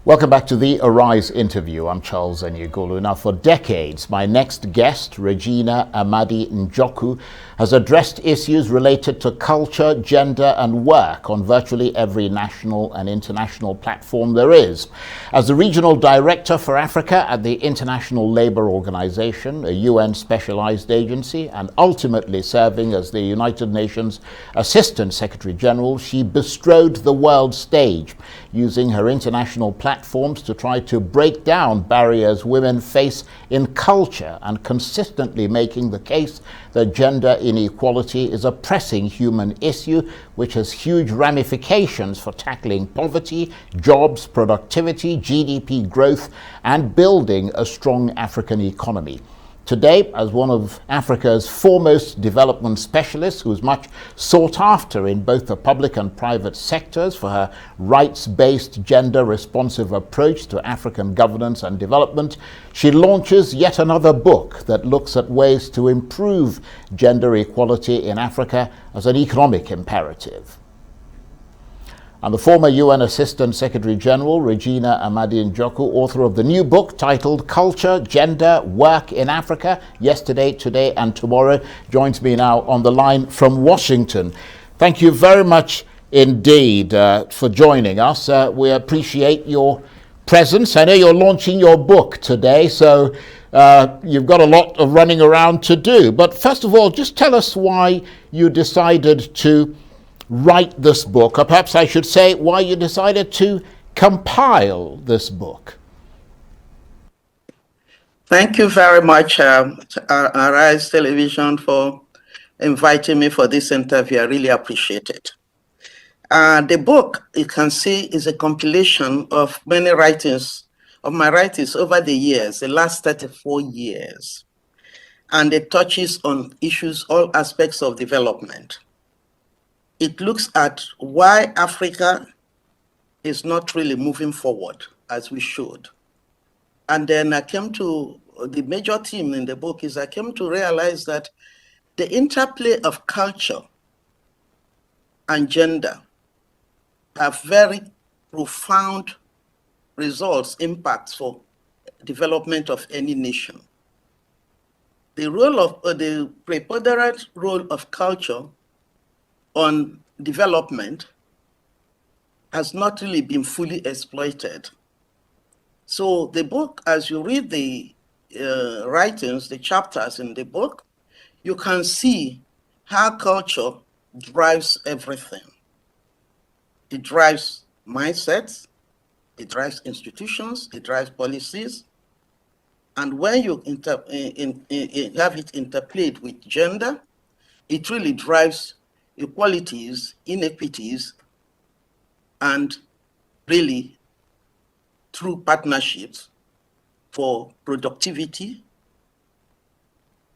Welcome back to the Arise interview. I'm Charles Enyigulu. Now, for decades, my next guest, Regina Amadi-Njoku, has addressed issues related to culture, gender, and work on virtually every national and international platform there is. As the Regional Director for Africa at the International Labour Organization, a UN specialized agency, and ultimately serving as the United Nations Assistant Secretary General, she bestrode the world stage, using her international platforms to try to break down barriers women face in culture and consistently making the case that gender inequality is a pressing human issue which has huge ramifications for tackling poverty, jobs, productivity, GDP growth, and building a strong African economy. Today, as one of Africa's foremost development specialists who is much sought after in both the public and private sectors for her rights-based, gender-responsive approach to African governance and development, she launches yet another book that looks at ways to improve gender equality in Africa as an economic imperative. And the former UN Assistant Secretary General, Regina Amadi-Njoku, author of the new book titled Culture, Gender, Work in Africa, Yesterday, Today and Tomorrow, joins me now on the line from Washington. Thank you very much indeed for joining us. We appreciate your presence. I know you're launching your book today, so you've got a lot of running around to do. But first of all, just tell us why you decided to write this book, or perhaps I should say why you decided to compile this book. Thank you very much, Arise Television, for inviting me for this interview. I really appreciate it. The book, you can see, is a compilation of many writings, of my writings over the years, the last 34 years. And it touches on issues, all aspects of development. It looks at why Africa is not really moving forward as we should. And then I came to, the major theme in the book is I came to realize that the interplay of culture and gender have very profound results, impacts for development of any nation. The role of, the preponderant role of culture on development has not really been fully exploited. So the book, as you read the writings, the chapters in the book, you can see how culture drives everything. It drives mindsets, it drives institutions, it drives policies. And when you have it interplayed with gender, it really drives equalities, inequities, and really through partnerships for productivity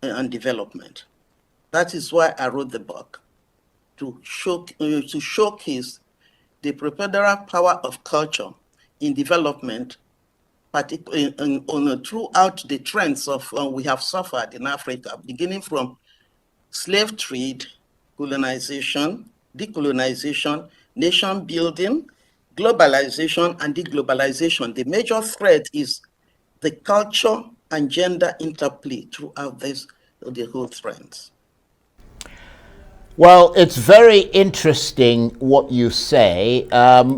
and development. That is why I wrote the book, to showcase the preponderant power of culture in development, particularly throughout the trends of we have suffered in Africa, beginning from slave trade, colonization, decolonization, nation building, globalization, and deglobalization. The major thread is the culture and gender interplay throughout the whole trends. Well, it's very interesting what you say.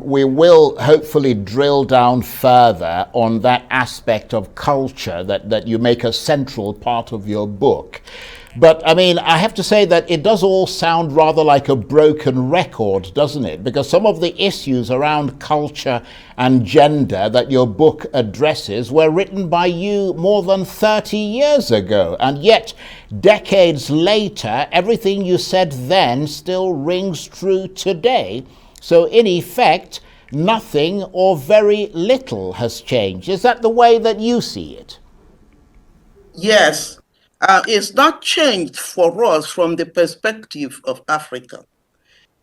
We will hopefully drill down further on that aspect of culture that you make a central part of your book. But I mean, I have to say that it does all sound rather like a broken record, doesn't it? Because some of the issues around culture and gender that your book addresses were written by you more than 30 years ago. And yet, decades later, everything you said then still rings true today. So in effect, nothing or very little has changed. Is that the way that you see it? Yes. It's not changed for us from the perspective of Africa.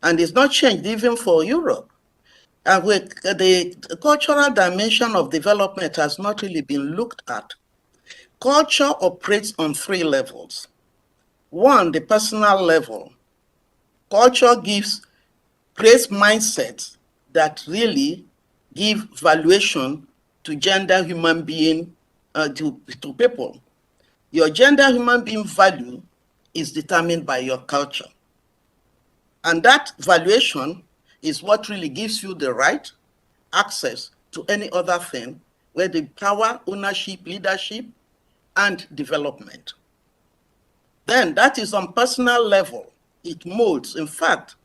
And it's not changed even for Europe. The cultural dimension of development has not really been looked at. Culture operates on three levels. One, the personal level. Culture creates mindsets that really give valuation to gender human being, to people. Your gender human being value is determined by your culture. And that valuation is what really gives you the right access to any other thing, where the power, ownership, leadership, and development. Then that is on personal level. It molds. In fact,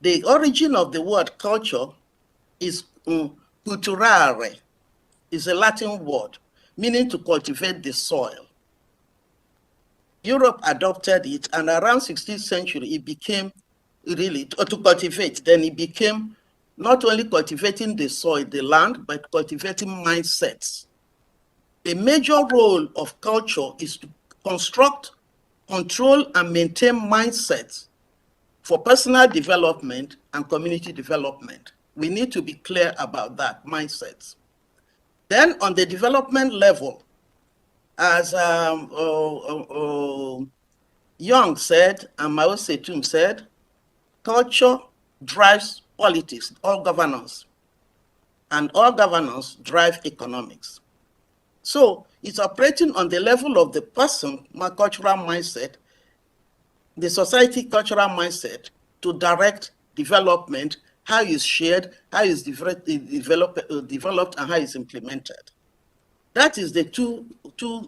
the origin of the word culture is culturare, is a Latin word meaning to cultivate the soil. Europe adopted it, and around 16th century, it became really, to cultivate, then it became not only cultivating the soil, the land, but cultivating mindsets. A major role of culture is to construct, control, and maintain mindsets for personal development and community development. We need to be clear about that, mindsets. Then on the development level, as Young said, and Mao Zedong said, culture drives politics, all governance, and all governance drive economics. So it's operating on the level of the person, my cultural mindset, the society cultural mindset, to direct development, how it's shared, how it's developed, and how it's implemented. That is the two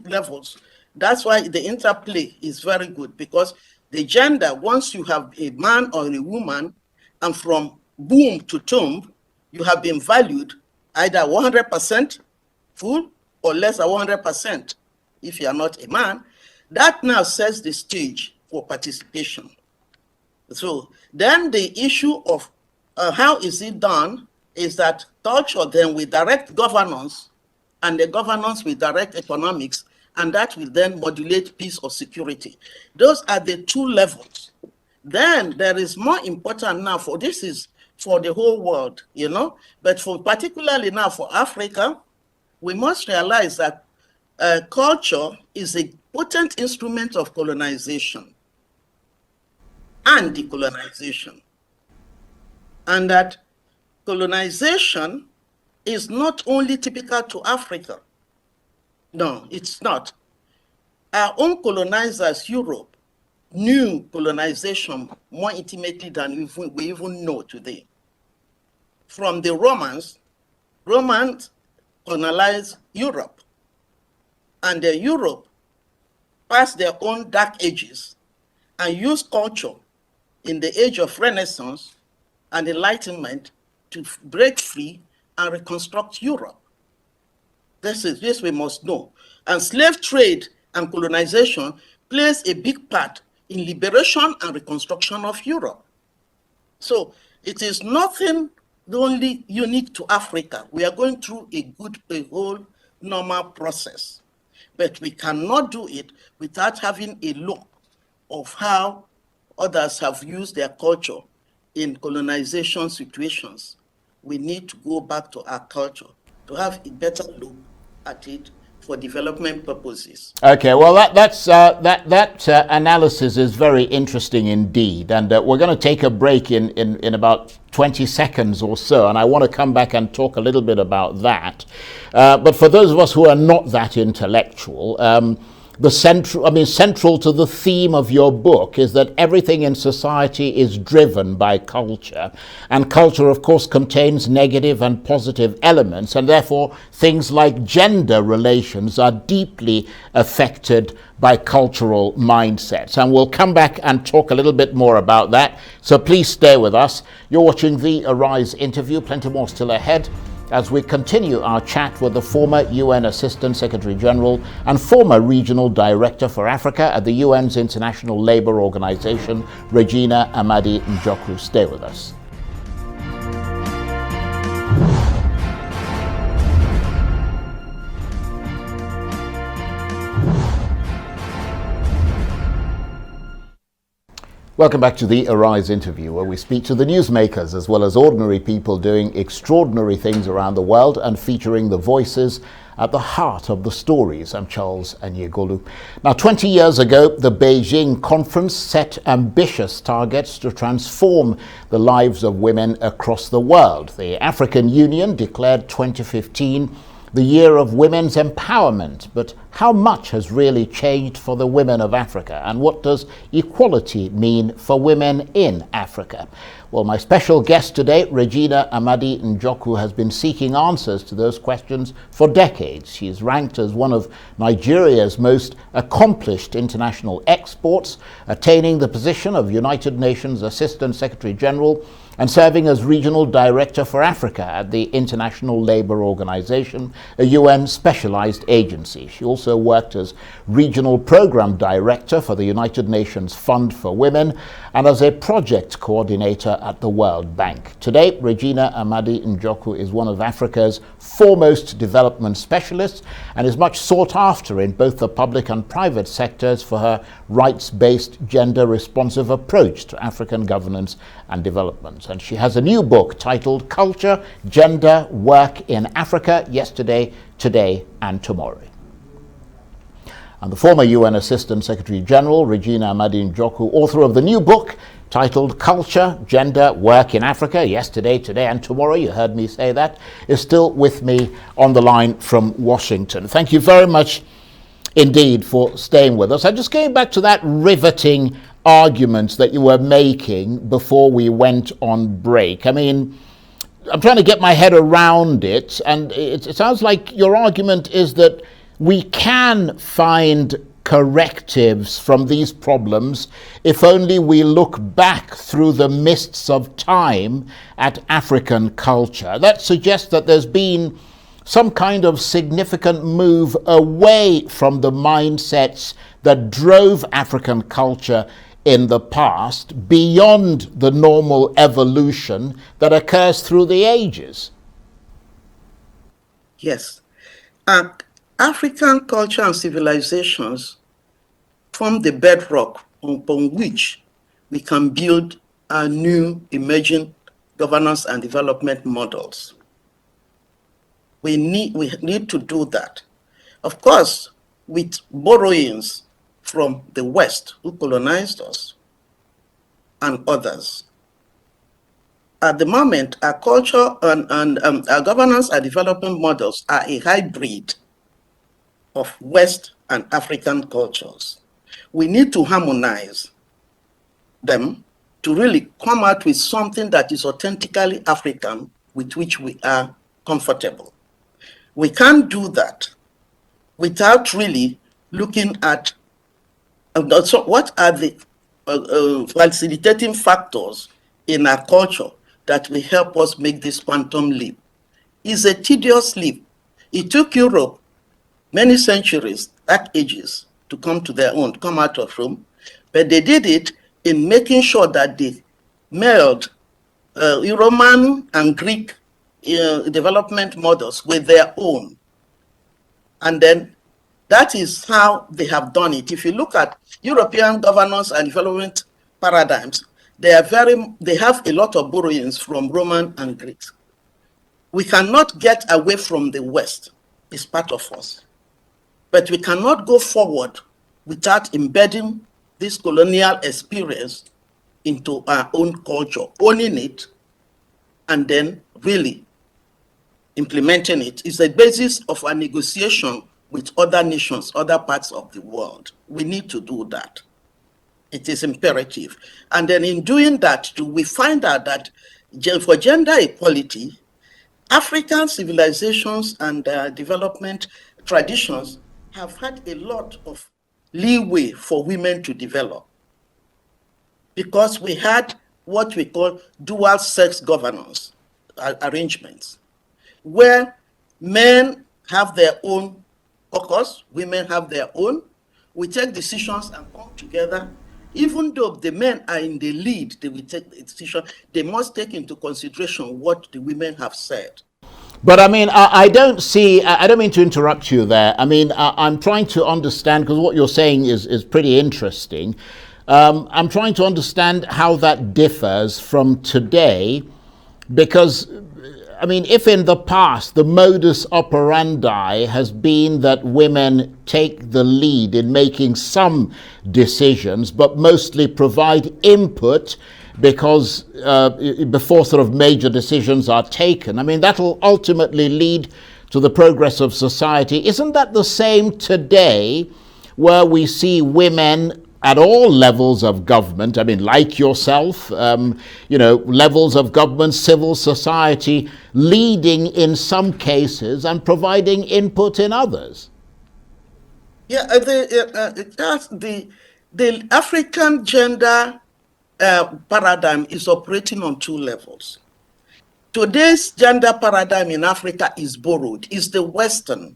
levels. That's why the interplay is very good, because the gender, once you have a man or a woman, and from womb to tomb, you have been valued either 100% full or less than 100% if you are not a man. That now sets the stage for participation. So then the issue of how is it done is that culture then will direct governance, and the governance will direct economics, and that will then modulate peace or security. Those are the two levels. Then there is more important now, for this is for the whole world, you know, but for particularly now for Africa, we must realize that culture is a potent instrument of colonization and decolonization. And that colonization is not only typical to Africa. No, it's not. Our own colonizers, Europe, knew colonization more intimately than we even know today. From the Romans colonized Europe, and Europe passed their own dark ages and used culture in the age of Renaissance and Enlightenment to break free and reconstruct Europe. This we must know. And slave trade and colonization plays a big part in liberation and reconstruction of Europe. So it is nothing only unique to Africa. We are going through a whole normal process, but we cannot do it without having a look of how others have used their culture in colonization situations. We need to go back to our culture to have a better look at it for development purposes. Okay, well, that analysis is very interesting indeed, and we're going to take a break in about 20 seconds or so, and I want to come back and talk a little bit about that. But for those of us who are not that intellectual, central to the theme of your book is that everything in society is driven by culture, and culture, of course, contains negative and positive elements, and therefore things like gender relations are deeply affected by cultural mindsets. And we'll come back and talk a little bit more about that, so please stay with us. You're watching the Arise interview. Plenty more still ahead as we continue our chat with the former UN Assistant Secretary General and former Regional Director for Africa at the UN's International Labour Organization, Regina Amadi-Njoku. Stay with us. Welcome back to the Arise interview, where we speak to the newsmakers as well as ordinary people doing extraordinary things around the world and featuring the voices at the heart of the stories. I'm Charles Anyegolu. Now, 20 years ago, the Beijing conference set ambitious targets to transform the lives of women across the world. The African Union declared 2015 the year of women's empowerment. But how much has really changed for the women of Africa? And what does equality mean for women in Africa? Well, my special guest today, Regina Amadi-Njoku, has been seeking answers to those questions for decades. She is ranked as one of Nigeria's most accomplished international exports, attaining the position of United Nations Assistant Secretary General and serving as Regional Director for Africa at the International Labour Organization, a UN specialized agency. She also worked as Regional Program Director for the United Nations Fund for Women and as a project coordinator at the World Bank. Today, Regina Amadi-Njoku is one of Africa's foremost development specialists and is much sought after in both the public and private sectors for her rights-based, gender-responsive approach to African governance and development. And she has a new book titled Culture, Gender, Work in Africa, Yesterday, Today and Tomorrow. And the former UN Assistant Secretary General, Regina Amadi-Njoku, author of the new book titled Culture, Gender, Work in Africa, Yesterday, Today and Tomorrow, you heard me say that, is still with me on the line from Washington. Thank you very much indeed for staying with us. I'm just going back to that riveting argument that you were making before we went on break. I mean, I'm trying to get my head around it, and it sounds like your argument is that we can find correctives from these problems if only we look back through the mists of time at African culture. That suggests that there's been some kind of significant move away from the mindsets that drove African culture in the past, beyond the normal evolution that occurs through the ages. Yes. African culture and civilizations form the bedrock upon which we can build our new emerging governance and development models. We need to do that. Of course, with borrowings from the West, who colonized us, and others. At the moment, our culture and our governance and development models are a hybrid of West and African cultures. We need to harmonize them to really come out with something that is authentically African, with which we are comfortable. We can't do that without really looking at so what are the facilitating factors in our culture that will help us make this quantum leap. It's a tedious leap. It took Europe many centuries, ages, to come to their own, come out of Rome, but they did it in making sure that they meld Roman and Greek development models with their own. And then that is how they have done it. If you look at European governance and development paradigms, they have a lot of borrowings from Roman and Greeks. We cannot get away from the West. It's part of us. But we cannot go forward without embedding this colonial experience into our own culture, owning it, and then really implementing it. It's the basis of our negotiation with other nations, other parts of the world. We need to do that. It is imperative. And then in doing that, we find out that for gender equality, African civilizations and development traditions have had a lot of leeway for women to develop, because we had what we call dual sex governance arrangements, where men have their own caucus, women have their own. We take decisions and come together. Even though the men are in the lead, they will take the decision. They must take into consideration what the women have said. But I mean, I don't mean to interrupt you there. I mean, I'm trying to understand, because what you're saying is pretty interesting. I'm trying to understand how that differs from today, because I mean, if in the past the modus operandi has been that women take the lead in making some decisions, but mostly provide input because before sort of major decisions are taken, I mean, that'll ultimately lead to the progress of society. Isn't that the same today, where we see women at all levels of government, I mean, like yourself, levels of government, civil society, leading in some cases and providing input in others? Yeah, the African gender paradigm is operating on two levels. Today's gender paradigm in Africa is borrowed, is the Western,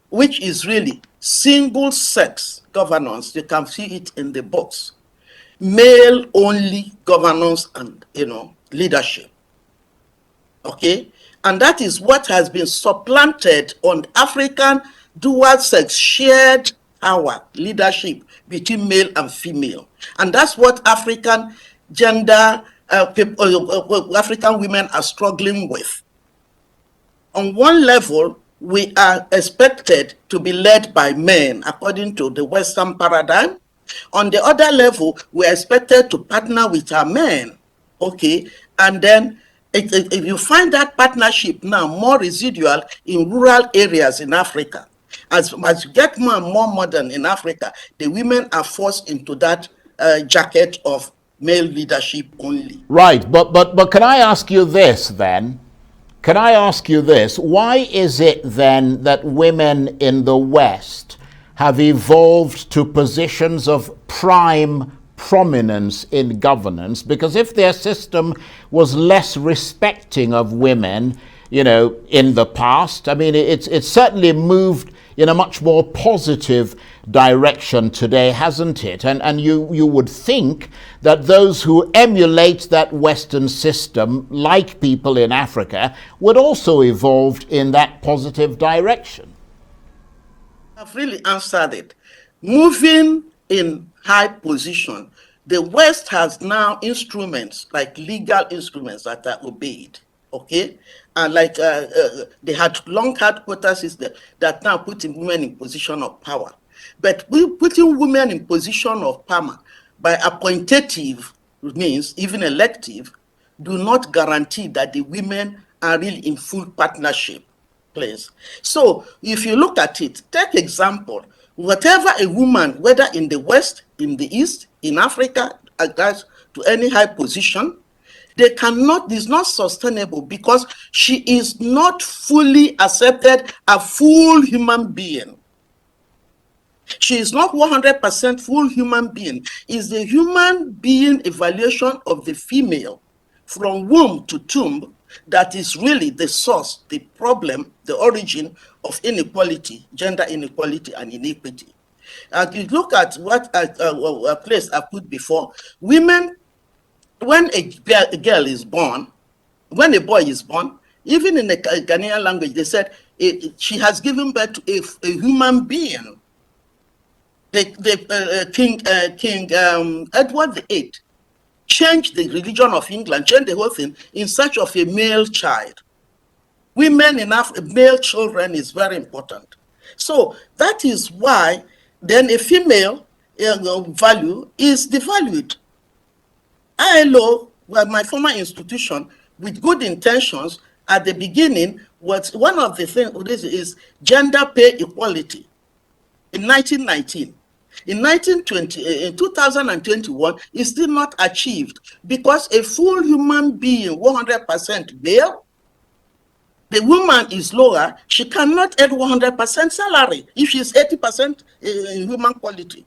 which is really single sex governance. You can see it in the books. Male only governance and leadership. Okay? And that is what has been supplanted on African dual sex shared power leadership between male and female. And that's what African gender African women are struggling with. On one level, we are expected to be led by men according to the Western paradigm. On the other level, we are expected to partner with our men. Okay, and then if you find that partnership now more residual in rural areas in Africa, as you get more and more modern in Africa, the women are forced into that jacket of male leadership only. Right, but can I ask you this then? Can I ask you this? Why is it then that women in the West have evolved to positions of prime prominence in governance? Because if their system was less respecting of women, in the past, I mean, it's certainly moved in a much more positive direction today, hasn't it? And you would think that those who emulate that Western system, like people in Africa, would also evolve in that positive direction. I've really answered it. Moving in high position, the West has now instruments, like legal instruments that are obeyed. Okay, and like they had long had quotas system that now putting women in position of power. But putting women in position of power by appointative means, even elective, do not guarantee that the women are really in full partnership place. So if you look at it, take example, whatever a woman, whether in the West, in the East, in Africa, agrees to any high position, they cannot, it's not sustainable because she is not fully accepted a full human being. She is not 100% full human being. It's the human being evaluation of the female from womb to tomb that is really the source, the problem, the origin of inequality, gender inequality and inequity. And you look at what a place I put before, women, when a girl is born, when a boy is born, even in the Ghanaian language, they said she has given birth to a human being. King Edward VIII changed the religion of England, changed the whole thing in search of a male child. Women enough, male children is very important. So that is why then a female value is devalued. ILO, well, my former institution, with good intentions at the beginning, was one of the things is gender pay equality in 1919. In 2021, it's still not achieved because a full human being, 100% male, the woman is lower, she cannot earn 100% salary if she's 80% in human quality.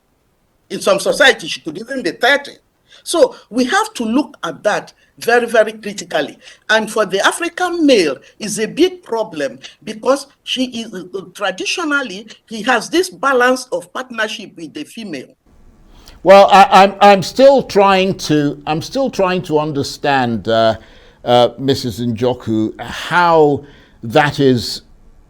In some society, she could even be 30. So we have to look at that very, very critically. And for the African male is a big problem because she is traditionally, he has this balance of partnership with the female. Well, I'm still trying to understand, Mrs. Njoku, how that is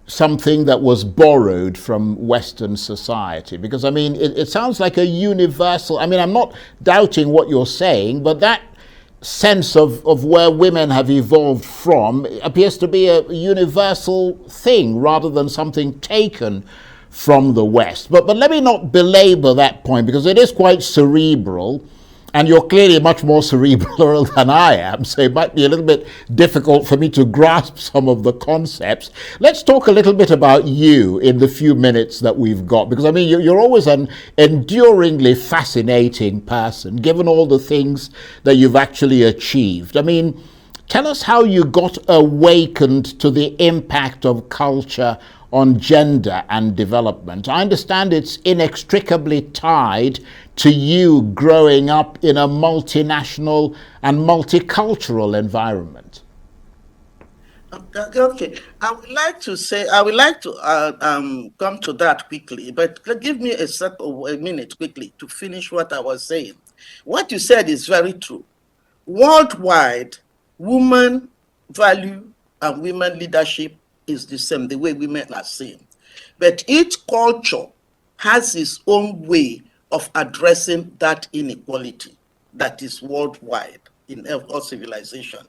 something that was borrowed from Western society, because I mean it sounds like a universal, I mean, I'm not doubting what you're saying, but that sense of where women have evolved from appears to be a universal thing rather than something taken from the West. But let me not belabor that point, because it is quite cerebral, and you're clearly much more cerebral than I am, so it might be a little bit difficult for me to grasp some of the concepts. Let's talk a little bit about you in the few minutes that we've got, because I mean, you're always an enduringly fascinating person, given all the things that you've actually achieved. I mean, tell us how you got awakened to the impact of culture on gender and development. I understand it's inextricably tied to you growing up in a multinational and multicultural environment. Okay, I would like to come to that quickly, but give me a minute quickly to finish what I was saying. What you said is very true. Worldwide, women value and women leadership is the same, the way women are seen. But each culture has its own way of addressing that inequality that is worldwide in all civilization.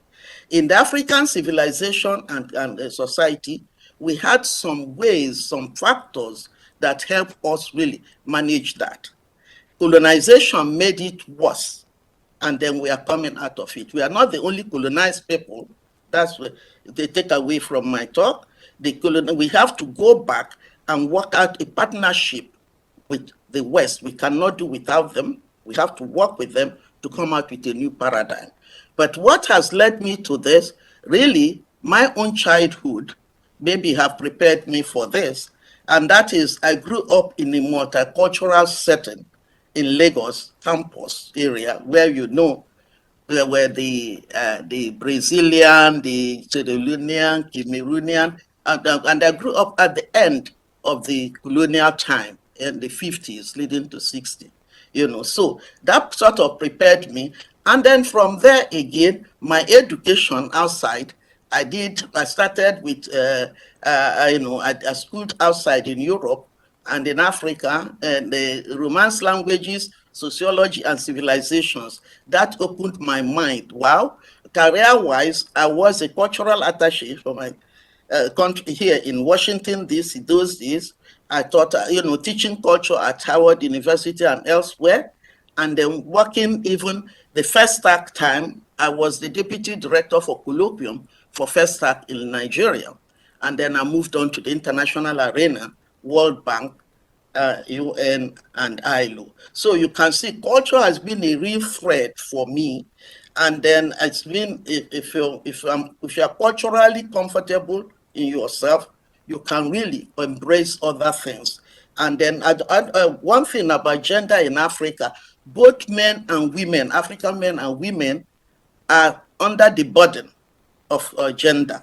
In the African civilization and society, we had some ways, some factors that help us really manage that. Colonization made it worse, and then we are coming out of it. We are not the only colonized people. That's what they take away from my talk. We have to go back and work out a partnership with the West. We cannot do without them. We have to work with them to come out with a new paradigm. But what has led me to this, really, my own childhood maybe have prepared me for this, and that is I grew up in a multicultural setting in Lagos campus area, where there were the Brazilian, the Sierra Leonean, Cameroonian, and I grew up at the end of the colonial time in the 50s leading to 60. So that sort of prepared me. And then from there again, my education outside, I started with, I schooled outside in Europe and in Africa, and the Romance languages, sociology, and civilizations. That opened my mind. Wow. Career-wise, I was a cultural attaché for my country here in Washington, D.C. Those days. I taught, teaching culture at Howard University and elsewhere. And then working even the First Stack time, I was the deputy director for colloquium for First Stack in Nigeria. And then I moved on to the international arena, World Bank, UN, and ILO. So you can see culture has been a real thread for me. And then it's been, if you're culturally comfortable in yourself, you can really embrace other things. And then one thing about gender in Africa, both men and women, African men and women, are under the burden of gender,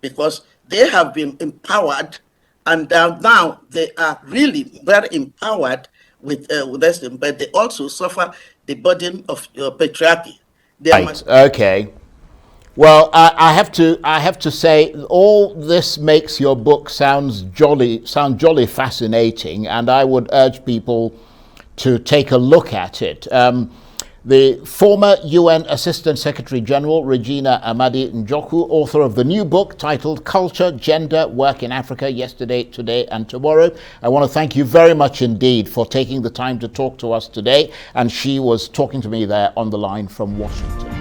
because they have been empowered, and now they are really very empowered with this, but they also suffer the burden of patriarchy. Right. Okay. Well, I have to say, all this makes your book sound jolly fascinating, and I would urge people to take a look at it. The former UN Assistant Secretary General, Regina Amadi-Njoku, author of the new book titled Culture, Gender, Work in Africa, Yesterday, Today and Tomorrow. I want to thank you very much indeed for taking the time to talk to us today. And she was talking to me there on the line from Washington.